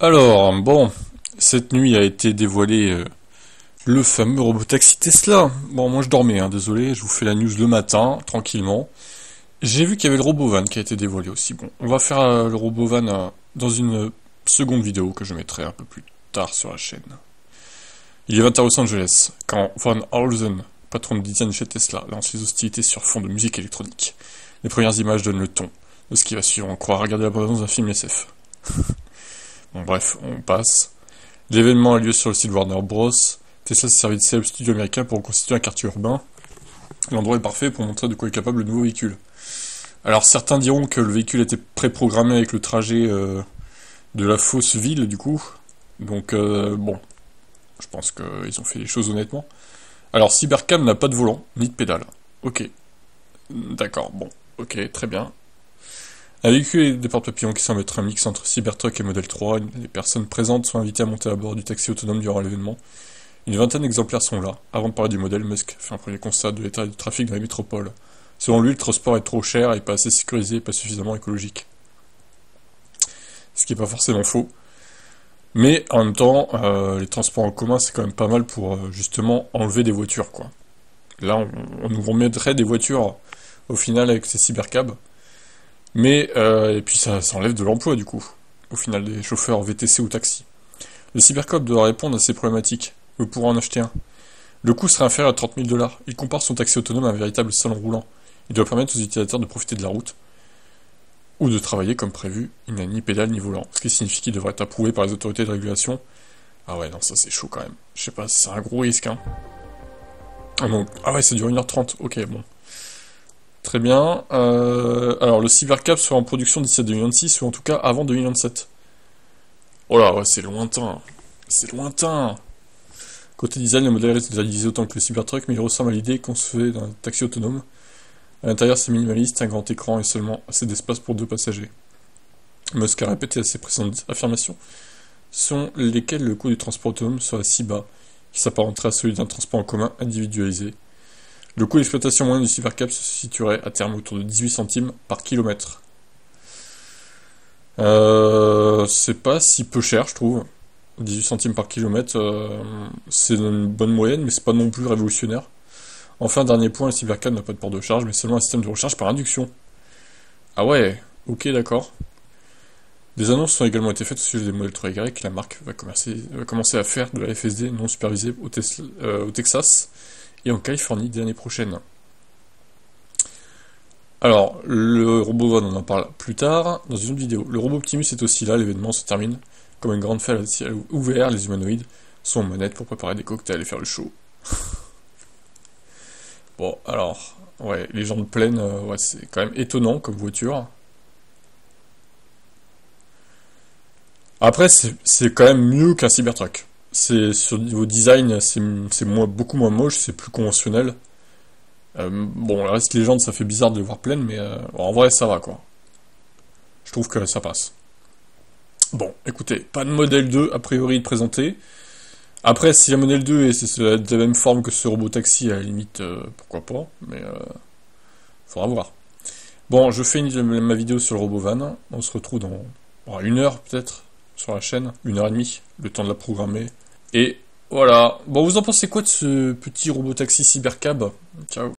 Alors, bon, cette nuit a été dévoilé le fameux robotaxi Tesla. Bon, moi je dormais, hein, désolé, je vous fais la news le matin, tranquillement. J'ai vu qu'il y avait le Robovan qui a été dévoilé aussi. Bon, on va faire le Robovan dans une seconde vidéo que je mettrai un peu plus tard sur la chaîne. Il est 20h à Los Angeles, quand Van Holzen, patron de design chez Tesla, lance les hostilités sur fond de musique électronique. Les premières images donnent le ton de ce qui va suivre. On croit regarder la bande-annonce d'un film SF. Bon, bref, on passe. L'événement a lieu sur le site Warner Bros. Tesla s'est servi de célèbres studios américains pour reconstituer un quartier urbain. L'endroit est parfait pour montrer de quoi est capable le nouveau véhicule. Alors certains diront que le véhicule était préprogrammé avec le trajet de la fausse ville du coup. Donc bon, je pense qu'ils ont fait les choses honnêtement. Alors Cybercam n'a pas de volant, ni de pédale. Ok, d'accord, bon, ok, très bien. Un véhicule et des porte-papillons qui semble être un mix entre Cybertruck et Model 3. Les personnes présentes sont invitées à monter à bord du taxi autonome durant l'événement. Une vingtaine d'exemplaires sont là. Avant de parler du modèle, Musk fait un premier constat de l'état du trafic dans les métropoles. Selon lui, le transport est trop cher et pas assez sécurisé et pas suffisamment écologique. Ce qui n'est pas forcément faux. Mais en même temps, les transports en commun, c'est quand même pas mal pour justement enlever des voitures, quoi. Là, on nous remettrait des voitures au final avec ces cybercabs. Mais, et puis ça enlève de l'emploi du coup, au final des chauffeurs VTC ou taxi. Le cybercop doit répondre à ces problématiques. Vous pourrez en acheter un. Le coût serait inférieur à 30 000 $. Il compare son taxi autonome à un véritable salon roulant. Il doit permettre aux utilisateurs de profiter de la route ou de travailler comme prévu. Il n'a ni pédale ni volant, ce qui signifie qu'il devrait être approuvé par les autorités de régulation. Ah ouais, non, ça c'est chaud quand même. Je sais pas, c'est un gros risque, hein. Ah, non. Ah ouais, ça dure 1h30. Ok, bon. Très bien. Alors, le Cybercab sera en production d'ici à 2026, ou en tout cas avant 2027. Oh là, ouais, c'est lointain. C'est lointain. Côté design, le modèle risque de réaliser autant que le Cybertruck, mais il ressemble à l'idée qu'on se fait d'un taxi autonome. À l'intérieur, c'est minimaliste, un grand écran et seulement assez d'espace pour 2 passagers. Musk a répété à ses précédentes affirmations, selon lesquelles le coût du transport autonome serait si bas qu'il s'apparenterait à celui d'un transport en commun individualisé. Le coût d'exploitation moyen du Cybercab se situerait à terme autour de 18 centimes par kilomètre. C'est pas si peu cher, je trouve. 18 centimes par kilomètre, c'est une bonne moyenne, mais c'est pas non plus révolutionnaire. Enfin, dernier point, le Cybercab n'a pas de port de charge, mais seulement un système de recharge par induction. Ah ouais, ok, d'accord. Des annonces ont également été faites au sujet des modèles 3Y. La marque va commencer à faire de la FSD non supervisée au Texas et en Californie dès l'année prochaine. Alors, le Robovan, on en parle plus tard, dans une autre vidéo. Le robot Optimus est aussi là, l'événement se termine. Comme une grande fête à ciel ouvert, les humanoïdes sont en manette pour préparer des cocktails et faire le show. Bon, alors, ouais, les gens de plaine, ouais, c'est quand même étonnant comme voiture. Après, c'est quand même mieux qu'un Cybertruck. C'est sur le niveau design, c'est beaucoup moins moche, c'est plus conventionnel. Bon, le reste Légende, ça fait bizarre de les voir pleines, mais bon, en vrai, ça va, quoi. Je trouve que ça passe. Bon, écoutez, pas de modèle 2 a priori de présenter. Après, si la modèle 2 est de la même forme que ce robot taxi, à la limite, pourquoi pas, mais faudra voir. Bon, je finis ma vidéo sur le robot van. On se retrouve dans 1 heure peut-être sur la chaîne, 1h30, le temps de la programmer. Et voilà. Bon, vous en pensez quoi de ce petit robot taxi cybercab? Ciao.